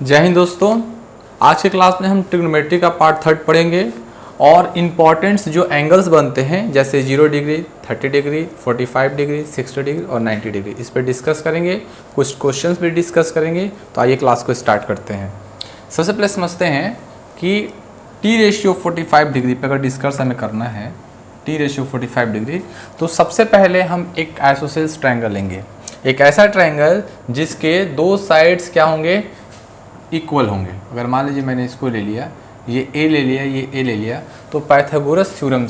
जय हिंद दोस्तों। आज के क्लास में हम ट्रिग्नोमेट्री का पार्ट 3 पढ़ेंगे और इम्पॉर्टेंट्स जो एंगल्स बनते हैं जैसे 0 डिग्री, 30 डिग्री, 45 डिग्री, 60 डिग्री और 90 डिग्री, इस पर डिस्कस करेंगे। कुछ क्वेश्चंस भी डिस्कस करेंगे। तो आइए क्लास को स्टार्ट करते हैं। सबसे पहले समझते हैं कि T/45 डिग्री पर अगर डिस्कस हमें करना है T/45 डिग्री, तो सबसे पहले हम एक आइसोसेल्स ट्रायंगल लेंगे। एक ऐसा ट्रायंगल जिसके दो साइड्स क्या होंगे, इक्वल होंगे। अगर मान लीजिए मैंने इसको ले लिया, ये ए ले लिया, ये ए ले लिया, तो पाइथागोरस थ्योरम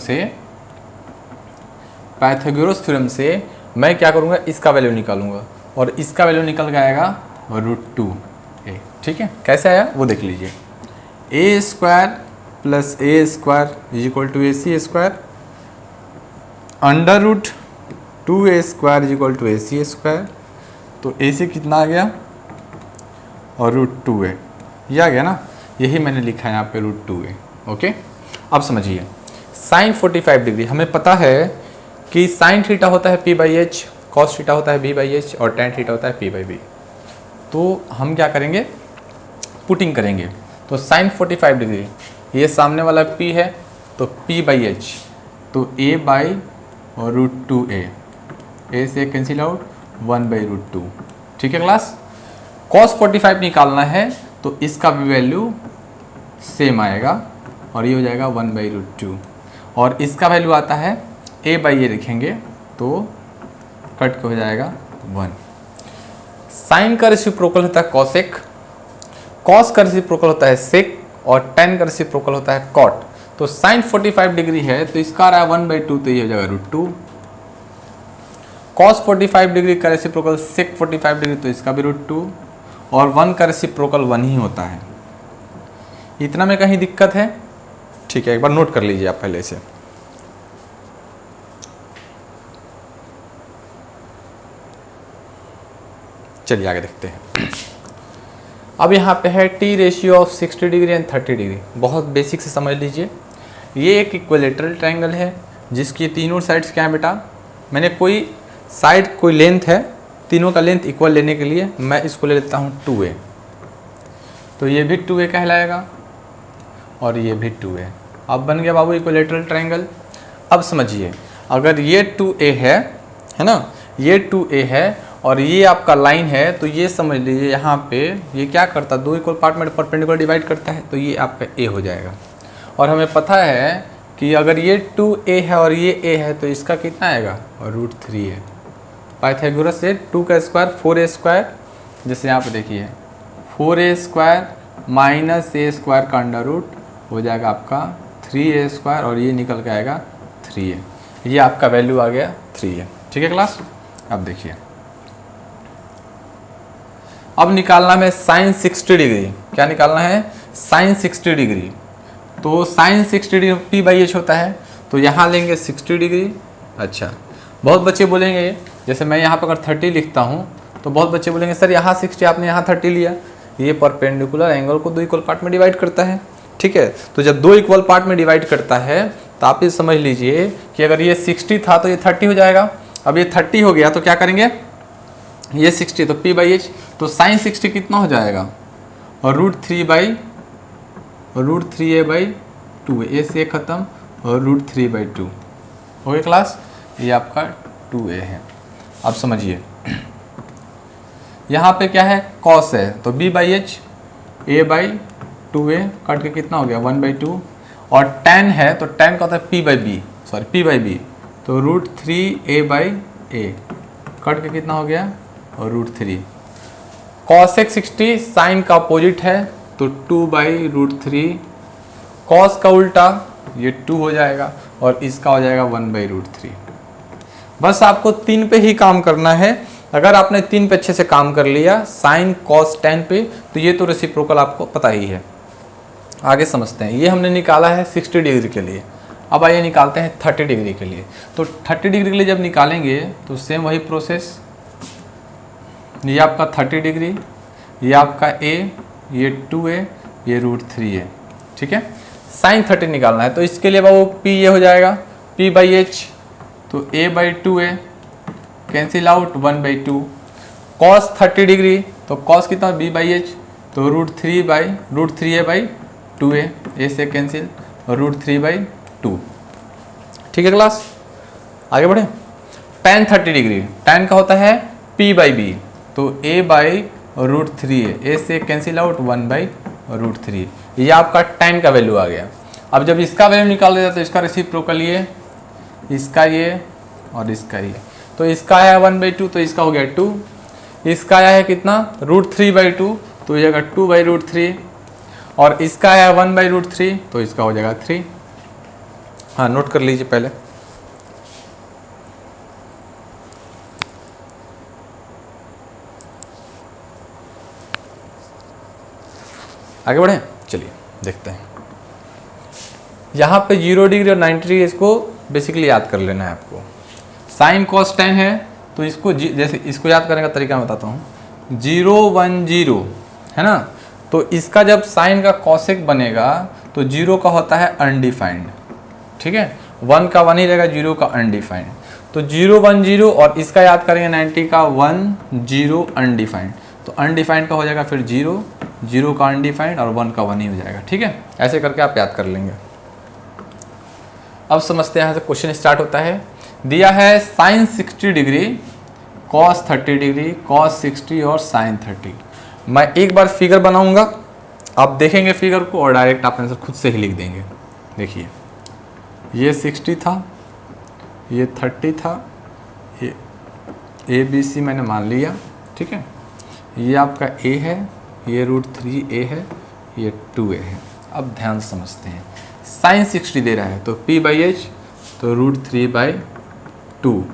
से मैं क्या करूँगा, इसका वैल्यू निकालूंगा और इसका वैल्यू निकल आएगा √2a। ठीक है, कैसे आया वो देख लीजिए। a² + a² = ac², √2a² = ac²। तो ac कितना आ गया और √2a, ये आ गया ना। यही मैंने लिखा है यहाँ पे √2a। ओके, अब समझिए sin 45 डिग्री। हमें पता है कि sin थीटा होता है p/h, cos थीटा होता है b/h और tan थीटा होता है p/b। तो हम क्या करेंगे, पुटिंग करेंगे। तो sin 45 डिग्री, ये सामने वाला p है तो p/h, तो a/√2a, a से कैंसिल आउट 1/√2। ठीक है क्लास। cos 45 निकालना है तो इसका भी वैल्यू सेम आएगा और ये हो जाएगा 1/√2 और इसका वैल्यू आता है a/a लिखेंगे तो कट के हो जाएगा 1। साइन का रेसिप्रोकल होता है कॉसेक, कॉस का रेसिप्रोकल होता है सेक और tan का रेसिप्रोकल होता है कॉट। तो साइन 45 डिग्री है तो इसका आ रहा है 1/2, तो ये हो जाएगा √2। cos 45 डिग्री का रेसिप्रोकल sec 45 डिग्री, तो इसका भी √2 और 1 का रेसिप्रोकल 1 ही होता है। इतना में कहीं दिक्कत है? ठीक है, एक बार नोट कर लीजिए आप पहले से। चलिए आगे देखते हैं। अब यहाँ पे है T/60 डिग्री एंड 30 डिग्री। बहुत बेसिक से समझ लीजिए। ये एक इक्विलेटरल ट्रायंगल है जिसकी तीनों साइड्स क्या है बेटा, मैंने कोई साइड कोई लेंथ है, तीनों का लेंथ इक्वल लेने के लिए मैं इसको ले लेता हूँ 2a। तो ये भी 2a कहलाएगा और ये भी 2a। अब बन गया बाबू इक्विलेटरल ट्रायंगल। अब समझिए, अगर ये 2a है ना, ये 2a है और ये आपका लाइन है, तो ये समझ लीजिए यहाँ पे ये क्या करता है, दो इक्वल पार्ट में परपेंडिकुलर डिवाइड करता है, तो ये आपका a हो जाएगा। और हमें पता है कि अगर ये 2a है और ये a है तो इसका कितना आएगा, √3 है। पाइथागोरस से 2 का स्क्वायर 4a², जैसे यहाँ पे देखिए 4a² - a² का अंडर रूट हो जाएगा आपका 3a² और ये निकल के आएगा 3a। ये आपका वैल्यू आ गया 3a। ठीक है क्लास। अब देखिए, अब निकालना है sin 60 डिग्री। क्या निकालना है, sin 60 डिग्री। तो sin 60 डिग्री p/h होता है, तो यहाँ लेंगे 60 डिग्री। अच्छा, बहुत बच्चे बोलेंगे, जैसे मैं यहाँ पर अगर 30 लिखता हूँ तो बहुत बच्चे बोलेंगे सर यहाँ 60 आपने यहाँ 30 लिया। ये परपेंडिकुलर एंगल को दो इक्वल पार्ट में डिवाइड करता है। ठीक है, तो जब दो इक्वल पार्ट में डिवाइड करता है तो आप ये समझ लीजिए कि अगर ये 60 था तो ये 30 हो जाएगा। अब ये 30 हो गया तो क्या करेंगे, ये 60 तो p/h, तो sin 60 कितना हो जाएगा, और √3a/2, a से ख़त्म और √3/2 हो गया क्लास। ये आपका 2a है। अब समझिए यहाँ पे क्या है, cos है, तो b/h a/2a कट के कितना हो गया 1/2 और tan है तो tan का होता है p/b, तो √3a/a कट के कितना हो गया और √3। cosec 60 साइन का अपोजिट है तो 2/√3, cos का उल्टा ये 2 हो जाएगा और इसका हो जाएगा 1/√3। बस आपको 3 पे ही काम करना है। अगर आपने 3 पे अच्छे से काम कर लिया, साइन cos tan पे, तो ये तो रेसिप्रोकल आपको पता ही है। आगे समझते हैं। ये हमने निकाला है 60 डिग्री के लिए। अब आइए निकालते हैं 30 डिग्री के लिए। तो 30 डिग्री के लिए जब निकालेंगे तो सेम वही प्रोसेस। ये आपका 30 डिग्री, ये आपका a, ये 2a, ये √3 है। ठीक है, साइन 30 निकालना है तो इसके लिए वो p ये हो जाएगा p/h, तो a/2a cancel out 1/2। cos 30 degree, तो cos कितना b/h, तो √3/2a, ए से कैंसिल, √3/2। ठीक है क्लास, आगे बढ़े। tan 30 डिग्री, tan का होता है p/b, तो a/√3a, ए से कैंसिल आउट 1/√3, ये आपका tan का वैल्यू आ गया। अब जब इसका वैल्यू निकाल देता तो इसका रेसिप्रोकल ये, इसका ये और इसका ये, तो इसका आया 1/2 तो इसका हो गया 2, इसका आया है कितना √3/2 तो हो जाएगा 2/√3, और इसका आया 1/√3 तो इसका हो जाएगा 3। हाँ नोट कर लीजिए पहले। आगे बढ़े, चलिए देखते हैं। यहाँ पे 0 डिग्री और 90 डिग्री इसको बेसिकली याद कर लेना है आपको। साइन कॉस टेन है तो इसको जैसे इसको याद करने का तरीका मैं बताता हूँ। 0 1 0 है ना, तो इसका जब साइन का कॉसेक बनेगा तो 0 का होता है अनडिफाइंड, ठीक है, 1 का 1 ही रहेगा, 0 का अनडिफाइंड। तो 0 1 0 और इसका याद करेंगे 90 का 1 0 अनडिफाइंड, तो अनडिफाइंड का हो जाएगा फिर 0 0 का अनडिफाइंड और 1 का 1 ही हो जाएगा। ठीक है, ऐसे करके आप याद कर लेंगे। अब समझते हैं, यहाँ से क्वेश्चन स्टार्ट होता है। दिया है sine 60 degree, cos 30 degree, cos 60 और साइन 30। मैं एक बार फिगर बनाऊंगा, आप देखेंगे फिगर को और डायरेक्ट आप आंसर खुद से ही लिख देंगे। देखिए ये 60 था, ये 30 था, ये ABC मैंने मान लिया, ठीक है, ये आपका A है, ये √3a है, ये 2a है। अब ध्यान से समझते हैं, साइन 60 दे रहा है तो p/h तो √3/2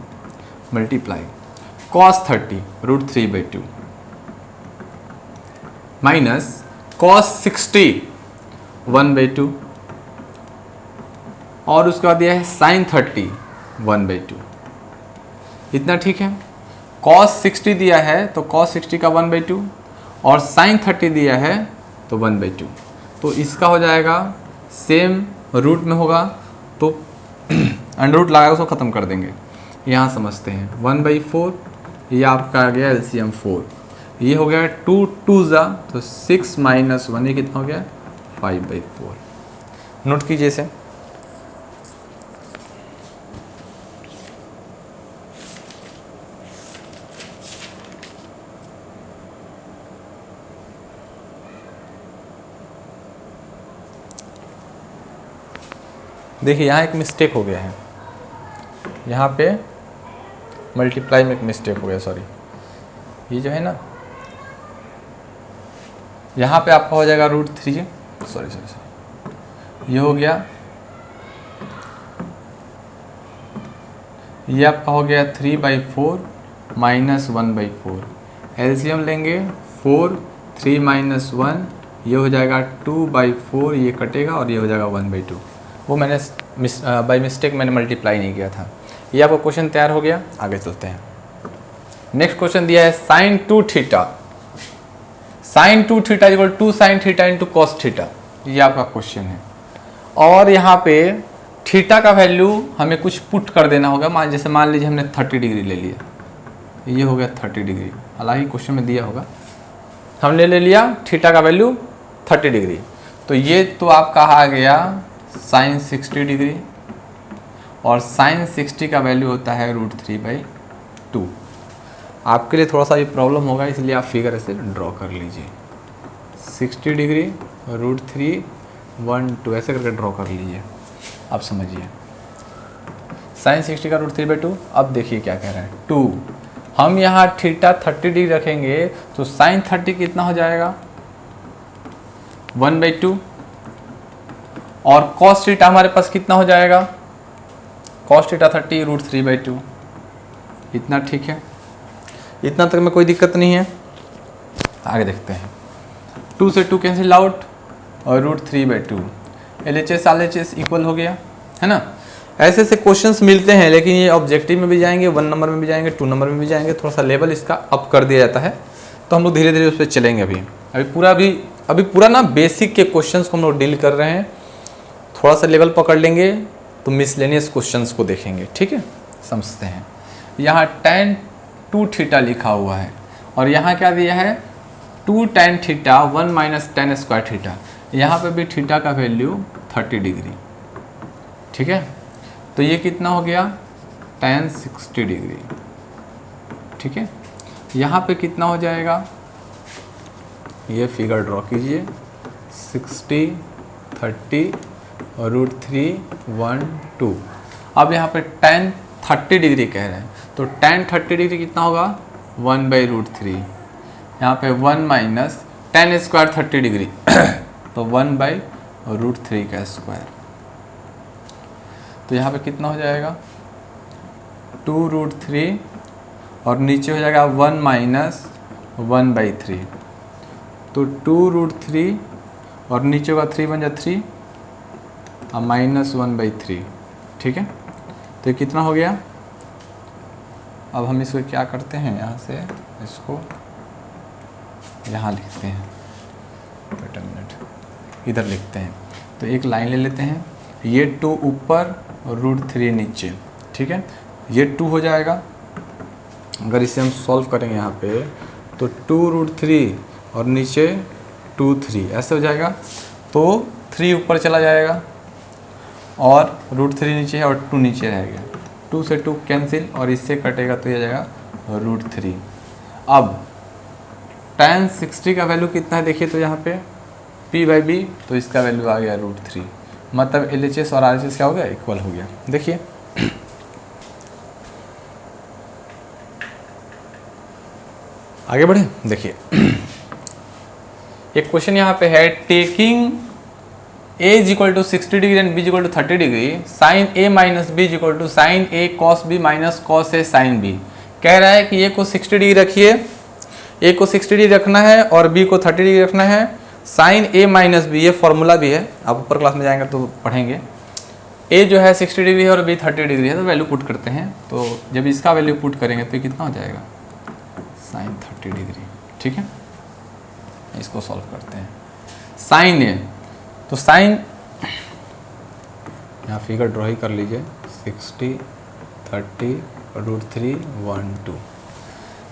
मल्टीप्लाई कॉस 30 √3/2 माइनस कॉस 60 1/2 और उसके बाद दिया है साइन 30 1/2। इतना ठीक है। कॉस 60 दिया है तो कॉस 60 का 1/2 और साइन 30 दिया है तो 1/2, तो इसका हो जाएगा सेम रूट में होगा तो अंडर रूट लगा उसको ख़त्म कर देंगे। यहाँ समझते हैं 1/4, ये आपका आ गया LCM 4, ये हो गया 2 2 ज़ा तो 6 - 1, ये कितना हो गया 5/4। नोट कीजिए इसे। देखिए यहाँ एक मिस्टेक हो गया है, यहाँ पे मल्टीप्लाई में एक मिस्टेक हो गया, सॉरी, ये जो है ना यहाँ पे आपका हो जाएगा √3, सॉरी ये हो गया, ये आपका हो गया 3/4 माइनस 1/4, एलसीएम लेंगे 4 3 - 1, ये हो जाएगा 2/4, ये कटेगा और ये हो जाएगा 1/2। वो मैंने बाय मिस्टेक मैंने मल्टीप्लाई नहीं किया था। ये आपका क्वेश्चन तैयार हो गया, आगे चलते हैं। नेक्स्ट क्वेश्चन दिया है sine 2 theta, sine 2 theta equal 2 sine theta into cos theta, ये आपका क्वेश्चन है। और यहाँ पे थीटा का वैल्यू हमें कुछ पुट कर देना होगा, जैसे मान लीजिए हमने 30 डिग्री ले लिया, ये हो गया 30 डिग्री, हालांकि क्वेश्चन में दिया होगा, हमने ले लिया थीटा का वैल्यू 30 डिग्री, तो ये तो आपका आ गया साइन 60 डिग्री और साइन 60 का वैल्यू होता है √3/2। आपके लिए थोड़ा सा ये प्रॉब्लम होगा, इसलिए आप फिगर ऐसे ड्रॉ कर लीजिए, 60 डिग्री √3 1 2 ऐसे करके ड्रॉ कर लीजिए। आप समझिए साइन 60 का √3/2। अब देखिए क्या कह रहा है 2, हम यहाँ थीटा 30 डिग्री रखेंगे तो साइन 30 कितना हो जाएगा 1/2 और कॉस थीटा हमारे पास कितना हो जाएगा, कॉस थीटा 30 √3/2। इतना ठीक है, इतना तक में कोई दिक्कत नहीं है। आगे देखते हैं, 2 से 2 कैंसिल आउट और √3/2, LHS RHS इक्वल हो गया, है ना। ऐसे ऐसे क्वेश्चंस मिलते हैं, लेकिन ये ऑब्जेक्टिव में भी जाएंगे, 1 नंबर में भी जाएंगे, 2 नंबर में भी जाएंगे, थोड़ा सा लेवल इसका अप कर दिया जाता है, तो हम लोग धीरे धीरे उस पर चलेंगे। अभी पूरा ना बेसिक के क्वेश्चंस को हम लोग डील कर रहे हैं, थोड़ा सा लेवल पकड़ लेंगे तो मिसलेनियस क्वेश्चंस को देखेंगे, ठीक है। समझते हैं, यहाँ tan 2 थीटा लिखा हुआ है और यहाँ क्या दिया है 2 tan theta 1 minus tan square theta, यहाँ पे भी थीटा का वैल्यू 30 डिग्री, ठीक है। तो ये कितना हो गया tan 60 डिग्री, ठीक है। यहाँ पे कितना हो जाएगा, ये फिगर ड्रॉ कीजिए, 60 30 और √3 1 2। अब यहाँ पे tan 30 डिग्री कह रहे हैं, तो tan 30 डिग्री कितना होगा 1/√3, यहाँ पे 1 माइनस tan स्क्वायर 30 डिग्री तो 1/√3 का स्क्वायर, तो यहाँ पे कितना हो जाएगा 2√3 और नीचे हो जाएगा 1 माइनस 1/3, तो 2√3 और नीचे होगा 3 बन जाए 3 और माइनस 1/3, ठीक है। तो ये कितना हो गया। अब हम इसको क्या करते हैं, यहाँ से इसको यहाँ लिखते हैं, वेट अ मिनट, इधर लिखते हैं। तो एक लाइन ले लेते हैं, ये 2 ऊपर और √3 नीचे, ठीक है। ये 2 हो जाएगा, अगर इसे हम सॉल्व करेंगे यहाँ पे तो 2√3 और नीचे 2 3 ऐसे हो जाएगा, तो 3 ऊपर चला जाएगा और √3 नीचे है और 2 नीचे रहेगा, 2 से 2 कैंसिल और इससे कटेगा तो ये जाएगा √3। अब tan 60 का वैल्यू कितना है देखिए, तो यहाँ पे p/b, तो इसका वैल्यू आ गया √3, मतलब LHS और RHS क्या हो गया, इक्वल हो गया। देखिए आगे बढ़े, देखिए एक क्वेश्चन यहाँ पे है, taking a = 60 degree and b = 30 degree, sin a minus b = sin a cos b minus cos a sin b। कह रहा है कि a को 60 डिग्री रखिए, a को 60 डिग्री रखना है और b को 30 डिग्री रखना है। sin a माइनस b, ये फॉर्मूला भी है, आप ऊपर क्लास में जाएंगे तो पढ़ेंगे। a जो है 60 डिग्री है और b 30 डिग्री है, तो वैल्यू पुट करते हैं, तो जब इसका वैल्यू पुट करेंगे तो कितना हो जाएगा sin 30 डिग्री, ठीक है। इसको सॉल्व करते हैं, sin a, तो साइन यहाँ फिगर ड्रॉ ही कर लीजिए, 60 30 √3 1 2।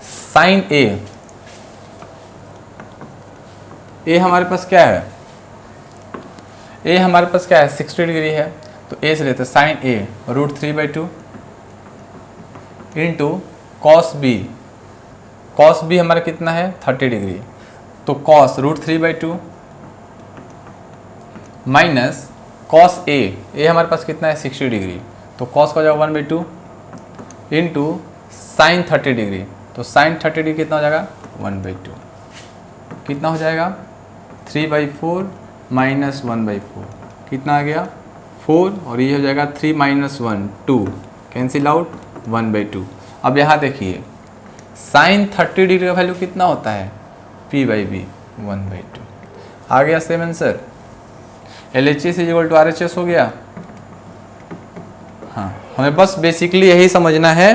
साइन ए हमारे पास क्या है, ए हमारे पास क्या है 60 डिग्री है, तो ए से लेते हैं साइन ए √3/2 इंटू कॉस बी हमारा कितना है 30 डिग्री, तो कॉस √3/2 माइनस कॉस ए हमारे पास कितना है 60 डिग्री, तो कॉस का हो जाएगा 1/2 इंटू साइन 30 डिग्री, तो साइन 30 डिग्री कितना हो जाएगा 1/2, कितना हो जाएगा 3/4 माइनस 1/4, कितना आ गया 4, और ये हो जाएगा 3 माइनस 1 2, कैंसिल आउट 1/2। अब यहाँ देखिए साइन 30 डिग्री का वैल्यू कितना होता है p/b 1/2। आ गया सेम आंसर, LHS = RHS हो गया। हाँ, हमें बस बेसिकली यही समझना है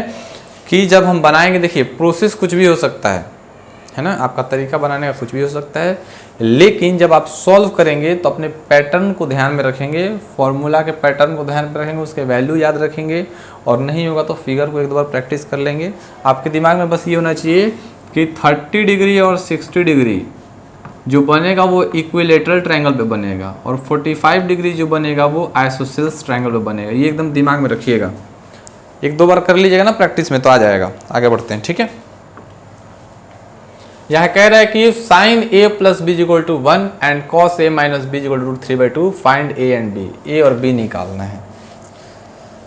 कि जब हम बनाएंगे, देखिए प्रोसेस कुछ भी हो सकता है ना, आपका तरीका बनाने का कुछ भी हो सकता है, लेकिन जब आप सॉल्व करेंगे तो अपने पैटर्न को ध्यान में रखेंगे, फॉर्मूला के पैटर्न को ध्यान में रखेंगे, उसके वैल्यू याद रखेंगे, और नहीं होगा तो फिगर को एक दो बार प्रैक्टिस कर लेंगे। आपके दिमाग में बस ये होना चाहिए कि 30 डिग्री और 60 डिग्री जो बनेगा वो इक्विलेटरल ट्रायंगल पे बनेगा, और 45 डिग्री जो बनेगा वो आइसोसेल्स ट्रायंगल पे बनेगा। ये एकदम दिमाग में रखिएगा, एक दो बार कर लीजिएगा ना प्रैक्टिस में तो आ जाएगा। आगे बढ़ते हैं, ठीक है। यह कह रहा है कि sin a + b = 1 and cos a minus b = √3/2, find a and b, a और b निकालना है।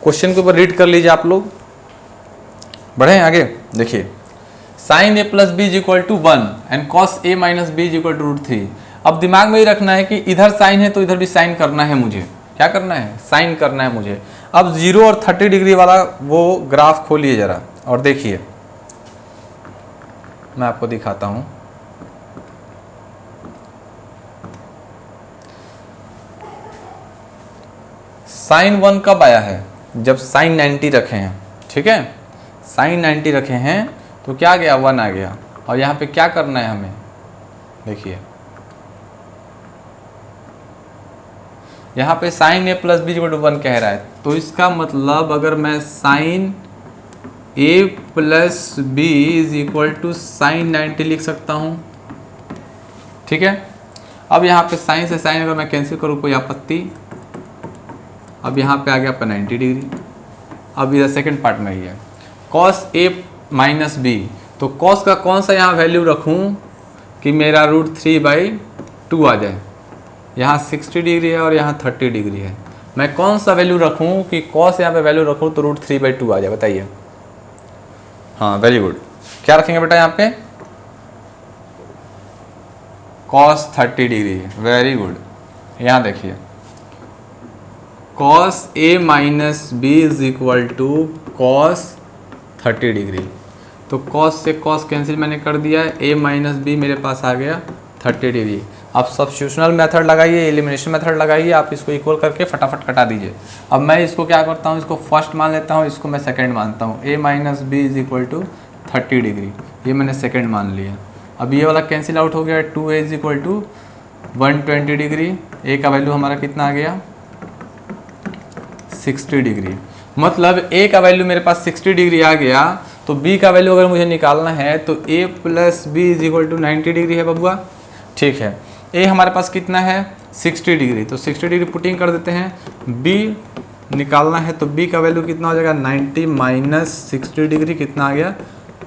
क्वेश्चन के ऊपर रीड कर लीजिए आप लोग, बढ़े आगे। देखिए sin a + b = 1 and cos a minus b = √3। अब दिमाग में ही रखना है कि इधर साइन है तो इधर भी साइन करना है मुझे, क्या करना है साइन करना है मुझे। अब 0 और 30 डिग्री वाला वो ग्राफ खोलिए जरा और देखिए, मैं आपको दिखाता हूं। साइन 1 कब आया है, जब साइन 90 रखे हैं, ठीक है। साइन 90 रखे हैं तो क्या आ गया 1 आ गया, और यहाँ पे क्या करना है हमें, देखिए यहाँ पे साइन a + b = 1 कह रहा है, तो इसका मतलब अगर मैं साइन a + b = साइन 90 लिख सकता हूँ, ठीक है। अब यहाँ पे साइन से साइन अगर मैं कैंसिल करूँ कोई आपत्ति, अब यहाँ पे आ गया आपका 90 डिग्री। अब इधर सेकेंड पार्ट में ही है कॉस ए माइनस बी, तो कॉस का कौन सा यहाँ वैल्यू रखूँ कि मेरा √3/2 आ जाए। यहाँ 60 डिग्री है और यहाँ 30 डिग्री है, मैं कौन सा वैल्यू रखूँ कि कॉस यहाँ पे वैल्यू रखूँ तो √3/2 आ जाए, बताइए। हाँ वेरी गुड, क्या रखेंगे बेटा यहाँ पे, cos 30 डिग्री, वेरी गुड। यहाँ देखिए cos a minus B is equal to cos 30 degree, तो cos से cos कैंसिल मैंने कर दिया है, a माइनस बी मेरे पास आ गया 30 डिग्री। आप सब्स्टिट्यूशनल मेथड लगाइए, एलिमिनेशन मेथड लगाइए, आप इसको इक्वल करके फटाफट कटा दीजिए। अब मैं इसको क्या करता हूँ, इसको फर्स्ट मान लेता हूँ, इसको मैं सेकंड मानता हूँ। a minus B is equal to 30 degree, ये मैंने सेकंड मान लिया। अब ये वाला कैंसिल आउट हो गया, 2a is equal to 120 degree, a का वैल्यू हमारा कितना आ गया 60 डिग्री। मतलब a का वैल्यू मेरे पास 60 डिग्री आ गया, तो b का वैल्यू अगर मुझे निकालना है तो a plus B is equal to 90 degree है बबुआ, ठीक है। a हमारे पास कितना है 60 डिग्री, तो 60 डिग्री पुटिंग कर देते हैं। b निकालना है तो b का वैल्यू कितना हो जाएगा 90 माइनस 60 डिग्री, कितना आ गया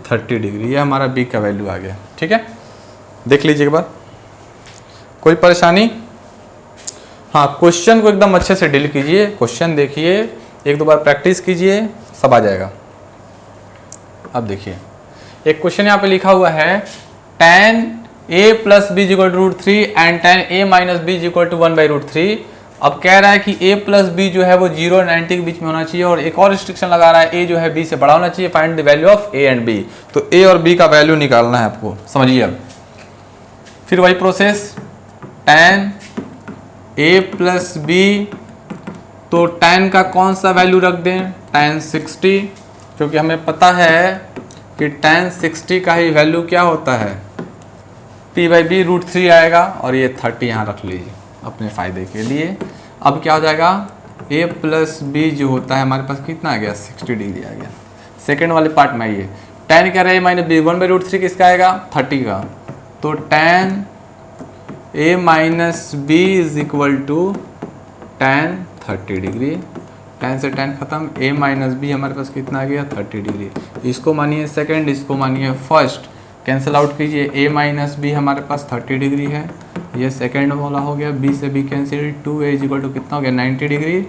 30 डिग्री, ये हमारा b का वैल्यू आ गया, ठीक है। देख लीजिए एक बार, कोई परेशानी। हाँ क्वेश्चन को एकदम अच्छे से डील कीजिए, क्वेश्चन देखिए, एक दो बार प्रैक्टिस कीजिए, सब आ जाएगा। अब देखिए एक क्वेश्चन यहाँ पे लिखा हुआ है tan a plus B equal to √3 and tan a minus B equal to 1/√3। अब कह रहा है कि a प्लस बी जो है वो 0 और 90 के बीच में होना चाहिए, और एक और रिस्ट्रिक्शन लगा रहा है a जो है b से बड़ा होना चाहिए, find the value of a and b। तो a और b का वैल्यू निकालना है आपको, समझिए। अब फिर वही process, tan a plus B, तो tan का कौन सा वैल्यू रख दें, tan 60, क्योंकि हमें पता है कि tan 60 का ही वैल्यू क्या होता है p/b √3 आएगा, और ये 30 यहाँ रख लीजिए अपने फ़ायदे के लिए। अब क्या हो जाएगा a प्लस बी जो होता है हमारे पास कितना आ गया 60 डिग्री आ गया। सेकेंड वाले पार्ट में ये tan क्या रहा है माइनस बी 1/√3 किसका आएगा 30 का, तो tan a minus B is equal to tan 30 degree, tan से tan खत्म, a माइनस बी हमारे पास कितना आ गया 30 डिग्री। इसको मानिए सेकंड, इसको मानिए फर्स्ट, कैंसिल आउट कीजिए, a माइनस बी हमारे पास 30 डिग्री है, ये सेकंड वाला हो गया, b से b cancel, 2a is equal to कितना हो गया 90 डिग्री।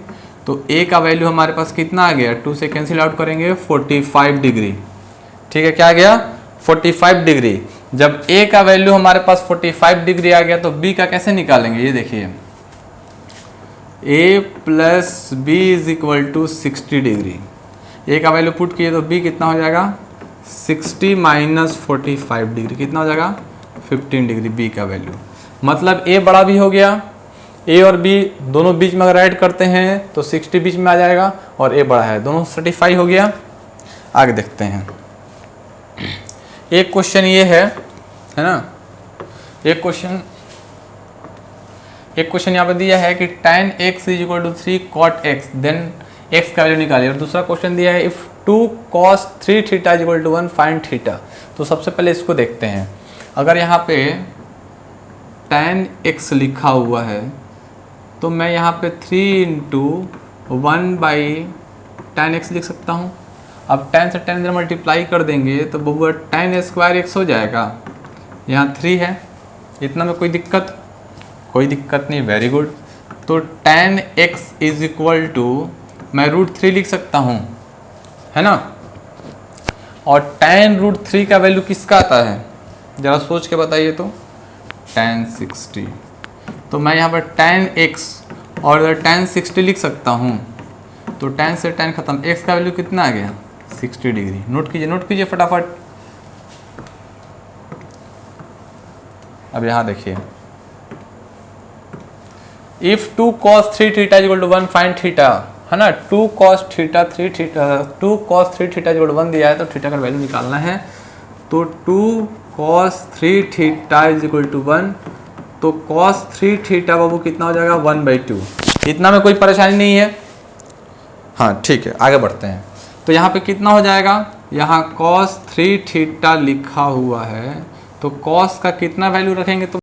तो a का वैल्यू हमारे पास कितना आ गया, 2 से कैंसिल आउट करेंगे 45 डिग्री, ठीक है। क्या आ गया 45 डिग्री। जब a का वैल्यू हमारे पास 45 डिग्री आ गया तो b का कैसे निकालेंगे, ये देखिए, a plus B is equal to 60 degree, a का वैल्यू पुट किए तो b कितना हो जाएगा 60 माइनस 45 डिग्री, कितना हो जाएगा 15 डिग्री b का वैल्यू। मतलब a बड़ा भी हो गया, a और b दोनों बीच में अगर ऐड करते हैं तो 60 बीच में आ जाएगा, और a बड़ा है, दोनों सर्टिफाई हो गया। आगे देखते हैं, एक क्वेश्चन ये है ना, एक क्वेश्चन यहाँ पे दिया है कि tan x is equal to 3 cot x, then x का वैल्यू निकालिए। और दूसरा क्वेश्चन दिया है if 2 cos 3 theta is equal to 1 find theta. तो सबसे पहले इसको देखते हैं, अगर यहाँ पे tan x लिखा हुआ है तो मैं यहाँ पे 3 × 1/tan x लिख सकता हूँ। अब tan से tan मल्टीप्लाई कर देंगे तो बबुआ tan स्क्वायर x हो जाएगा, यहाँ 3 है, इतना में कोई दिक्कत नहीं, वेरी गुड। तो tan x is equal to मैं √3 लिख सकता हूँ, है ना। और tan √3 का वैल्यू किसका आता है ज़रा सोच के बताइए, तो tan 60। तो मैं यहाँ पर tan x और tan 60 लिख सकता हूँ, तो tan से tan खत्म, x का वैल्यू कितना आ गया 60 डिग्री। नोट कीजिए फटाफट। अब यहाँ देखिए, if 2 cos 3 theta equal to 1 find theta, है ना। 2 cos 3 थीटा इक्वल टू 1 दिया है, तो थीटा का वैल्यू निकालना है। तो 2 cos 3 theta is equal to 1, तो cos 3 थीटा बाबू कितना हो जाएगा 1/2। इतना में कोई परेशानी नहीं है, हाँ ठीक है। आगे बढ़ते हैं, तो यहाँ पे कितना हो जाएगा, यहाँ cos 3 थीटा लिखा हुआ है, तो cos का कितना वैल्यू रखेंगे तो